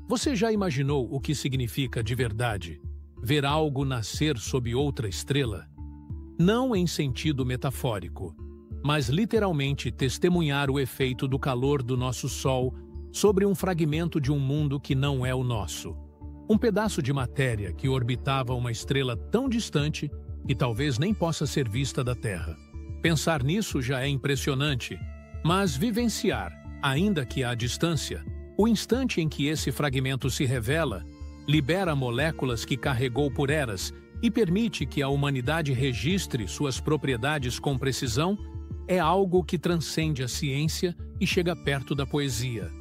Você já imaginou o que significa de verdade ver algo nascer sob outra estrela? Não em sentido metafórico, mas literalmente testemunhar o efeito do calor do nosso Sol sobre um fragmento de um mundo que não é o nosso. Um pedaço de matéria que orbitava uma estrela tão distante que talvez nem possa ser vista da Terra. Pensar nisso já é impressionante, mas vivenciar, ainda que à distância, o instante em que esse fragmento se revela, libera moléculas que carregou por eras e permite que a humanidade registre suas propriedades com precisão, é algo que transcende a ciência e chega perto da poesia.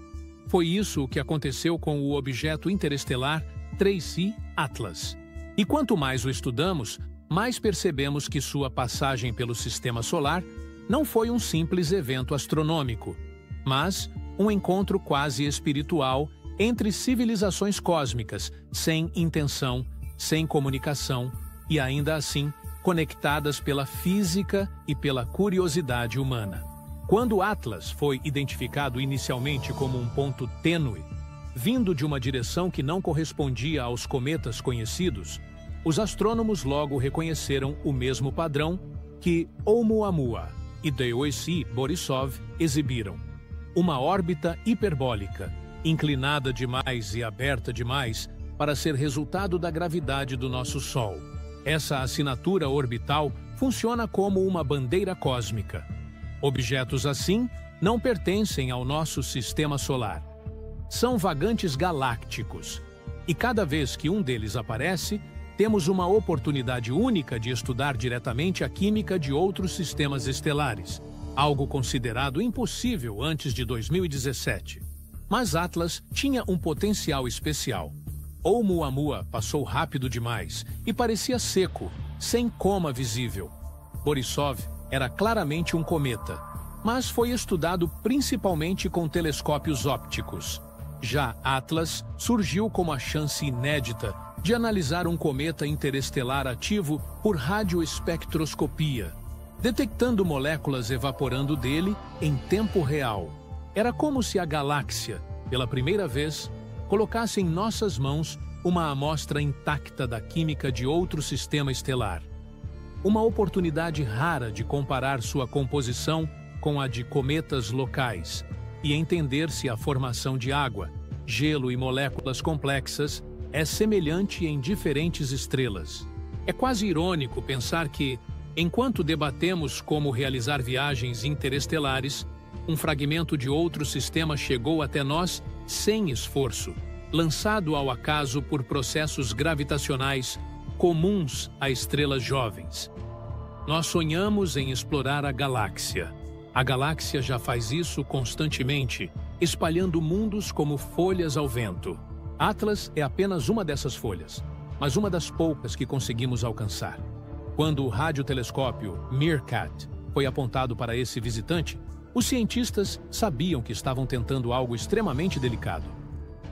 Foi isso o que aconteceu com o objeto interestelar 3I Atlas. E quanto mais o estudamos, mais percebemos que sua passagem pelo Sistema Solar não foi um simples evento astronômico, mas um encontro quase espiritual entre civilizações cósmicas, sem intenção, sem comunicação e ainda assim conectadas pela física e pela curiosidade humana. Quando Atlas foi identificado inicialmente como um ponto tênue, vindo de uma direção que não correspondia aos cometas conhecidos, os astrônomos logo reconheceram o mesmo padrão que Oumuamua e Deoisi Borisov exibiram. Uma órbita hiperbólica, inclinada demais e aberta demais para ser resultado da gravidade do nosso Sol. Essa assinatura orbital funciona como uma bandeira cósmica. Objetos assim não pertencem ao nosso sistema solar. São vagantes galácticos, e cada vez que um deles aparece, temos uma oportunidade única de estudar diretamente a química de outros sistemas estelares, algo considerado impossível antes de 2017. Mas Atlas tinha um potencial especial. Oumuamua passou rápido demais e parecia seco, sem coma visível. Borisov era claramente um cometa, mas foi estudado principalmente com telescópios ópticos. Já Atlas surgiu como a chance inédita de analisar um cometa interestelar ativo por radioespectroscopia, detectando moléculas evaporando dele em tempo real. Era como se a galáxia, pela primeira vez, colocasse em nossas mãos uma amostra intacta da química de outro sistema estelar. Uma oportunidade rara de comparar sua composição com a de cometas locais e entender se a formação de água, gelo e moléculas complexas é semelhante em diferentes estrelas. É quase irônico pensar que, enquanto debatemos como realizar viagens interestelares, um fragmento de outro sistema chegou até nós sem esforço, lançado ao acaso por processos gravitacionais comuns a estrelas jovens. Nós sonhamos em explorar a galáxia. A galáxia já faz isso constantemente, espalhando mundos como folhas ao vento. Atlas é apenas uma dessas folhas, mas uma das poucas que conseguimos alcançar. Quando o radiotelescópio Meerkat foi apontado para esse visitante, os cientistas sabiam que estavam tentando algo extremamente delicado.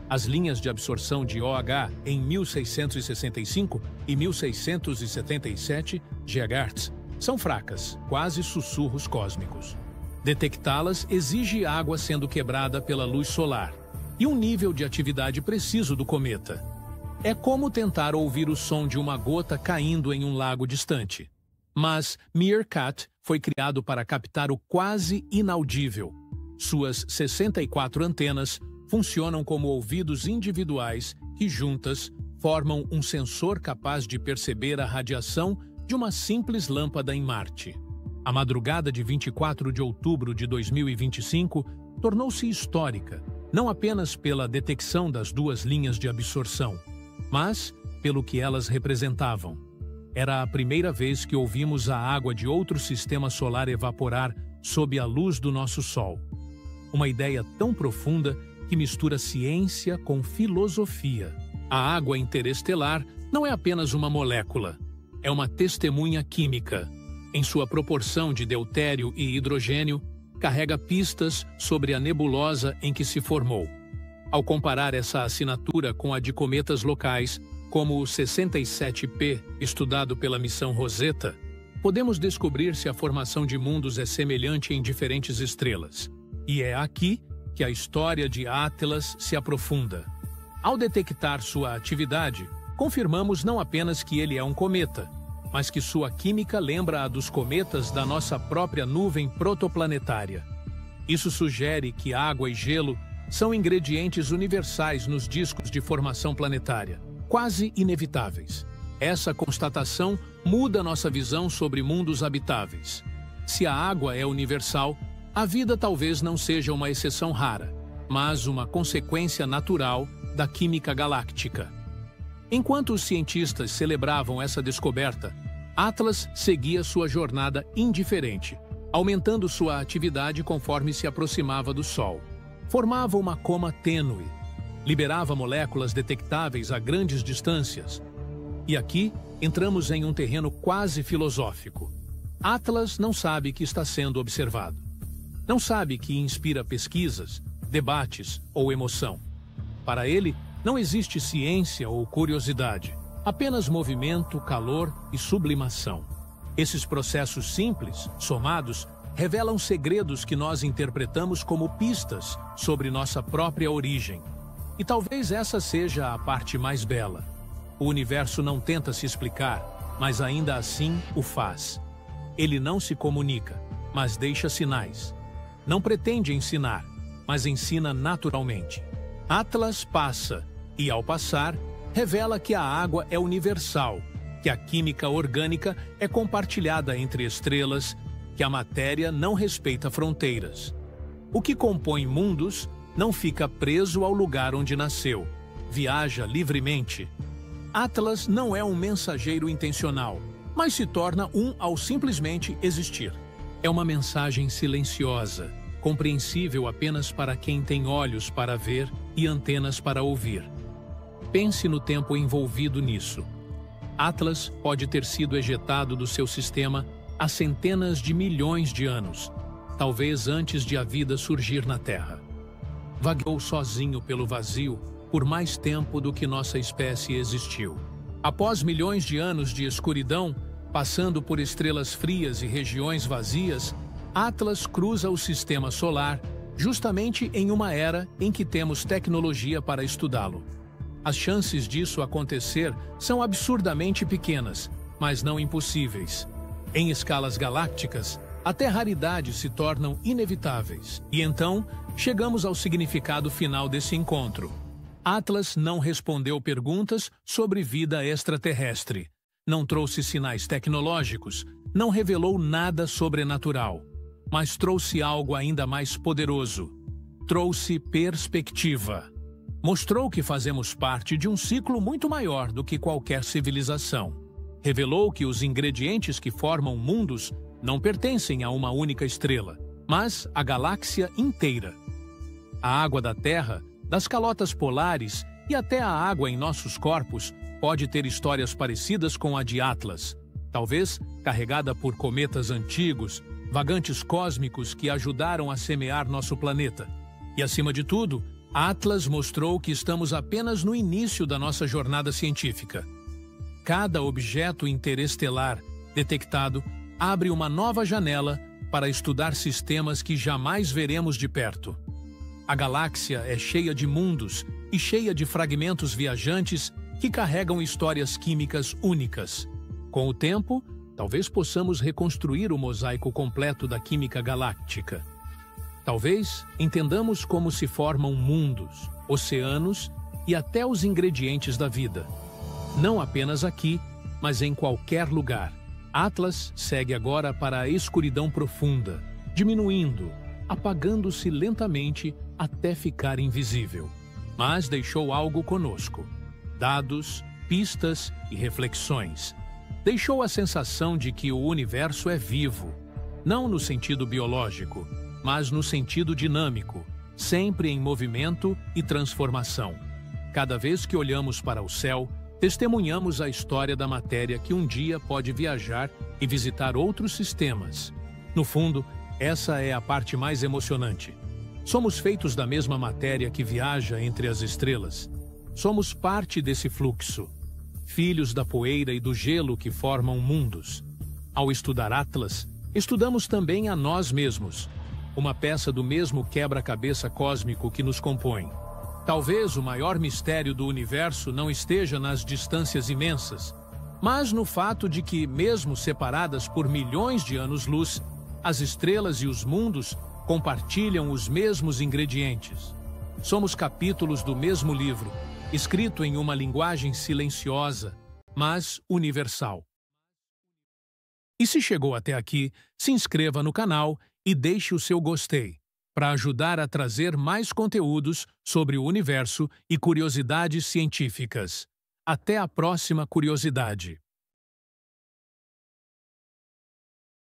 As linhas de absorção de OH em 1665 e 1677 GHz são fracas, quase sussurros cósmicos. Detectá-las exige água sendo quebrada pela luz solar e um nível de atividade preciso do cometa. É como tentar ouvir o som de uma gota caindo em um lago distante. Mas Meerkat foi criado para captar o quase inaudível. Suas 64 antenas funcionam como ouvidos individuais que, juntas, formam um sensor capaz de perceber a radiação de uma simples lâmpada em Marte. A madrugada de 24 de outubro de 2025 tornou-se histórica, não apenas pela detecção das duas linhas de absorção, mas pelo que elas representavam. Era a primeira vez que ouvimos a água de outro sistema solar evaporar sob a luz do nosso Sol. Uma ideia tão profunda que mistura ciência com filosofia. A água interestelar não é apenas uma molécula, é uma testemunha química. Em sua proporção de deutério e hidrogênio, carrega pistas sobre a nebulosa em que se formou. Ao comparar essa assinatura com a de cometas locais, como o 67P, estudado pela missão Rosetta, podemos descobrir se a formação de mundos é semelhante em diferentes estrelas. E é aqui que a história de Atlas se aprofunda. Ao detectar sua atividade, confirmamos não apenas que ele é um cometa, mas que sua química lembra a dos cometas da nossa própria nuvem protoplanetária. Isso sugere que água e gelo são ingredientes universais nos discos de formação planetária, quase inevitáveis. Essa constatação muda nossa visão sobre mundos habitáveis. Se a água é universal, a vida talvez não seja uma exceção rara, mas uma consequência natural da química galáctica. Enquanto os cientistas celebravam essa descoberta, Atlas seguia sua jornada indiferente, aumentando sua atividade conforme se aproximava do Sol. Formava uma coma tênue, liberava moléculas detectáveis a grandes distâncias. E aqui entramos em um terreno quase filosófico. Atlas não sabe que está sendo observado. Não sabe que inspira pesquisas, debates ou emoção. Para ele, não existe ciência ou curiosidade, apenas movimento, calor e sublimação. Esses processos simples, somados, revelam segredos que nós interpretamos como pistas sobre nossa própria origem. E talvez essa seja a parte mais bela. O universo não tenta se explicar, mas ainda assim o faz. Ele não se comunica, mas deixa sinais. Não pretende ensinar, mas ensina naturalmente. Atlas passa, e ao passar, revela que a água é universal, que a química orgânica é compartilhada entre estrelas, que a matéria não respeita fronteiras. O que compõe mundos não fica preso ao lugar onde nasceu, viaja livremente. Atlas não é um mensageiro intencional, mas se torna um ao simplesmente existir. É uma mensagem silenciosa, compreensível apenas para quem tem olhos para ver e antenas para ouvir. Pense no tempo envolvido nisso. Atlas pode ter sido ejetado do seu sistema há centenas de milhões de anos, talvez antes de a vida surgir na Terra. Vagueou sozinho pelo vazio por mais tempo do que nossa espécie existiu. Após milhões de anos de escuridão, passando por estrelas frias e regiões vazias, Atlas cruza o sistema solar justamente em uma era em que temos tecnologia para estudá-lo. As chances disso acontecer são absurdamente pequenas, mas não impossíveis. Em escalas galácticas, até raridades se tornam inevitáveis. E então, chegamos ao significado final desse encontro. Atlas não respondeu perguntas sobre vida extraterrestre, não trouxe sinais tecnológicos, não revelou nada sobrenatural, mas trouxe algo ainda mais poderoso. Trouxe perspectiva. Mostrou que fazemos parte de um ciclo muito maior do que qualquer civilização. Revelou que os ingredientes que formam mundos não pertencem a uma única estrela, mas à galáxia inteira. A água da Terra, das calotas polares e até a água em nossos corpos pode ter histórias parecidas com a de Atlas, talvez carregada por cometas antigos, vagantes cósmicos que ajudaram a semear nosso planeta. E, acima de tudo, Atlas mostrou que estamos apenas no início da nossa jornada científica. Cada objeto interestelar detectado abre uma nova janela para estudar sistemas que jamais veremos de perto. A galáxia é cheia de mundos e cheia de fragmentos viajantes que carregam histórias químicas únicas. Com o tempo, talvez possamos reconstruir o mosaico completo da química galáctica. Talvez entendamos como se formam mundos, oceanos e até os ingredientes da vida. Não apenas aqui, mas em qualquer lugar. Atlas segue agora para a escuridão profunda, diminuindo, apagando-se lentamente até ficar invisível. Mas deixou algo conosco: dados, pistas e reflexões. Deixou a sensação de que o universo é vivo, não no sentido biológico, mas no sentido dinâmico, sempre em movimento e transformação. Cada vez que olhamos para o céu, testemunhamos a história da matéria que um dia pode viajar e visitar outros sistemas. No fundo, essa é a parte mais emocionante. Somos feitos da mesma matéria que viaja entre as estrelas. Somos parte desse fluxo, filhos da poeira e do gelo que formam mundos. Ao estudar Atlas, estudamos também a nós mesmos, uma peça do mesmo quebra-cabeça cósmico que nos compõe. Talvez o maior mistério do universo não esteja nas distâncias imensas, mas no fato de que, mesmo separadas por milhões de anos-luz, as estrelas e os mundos compartilham os mesmos ingredientes. Somos capítulos do mesmo livro, escrito em uma linguagem silenciosa, mas universal. E se chegou até aqui, se inscreva no canal e deixe o seu gostei, para ajudar a trazer mais conteúdos sobre o universo e curiosidades científicas. Até a próxima curiosidade!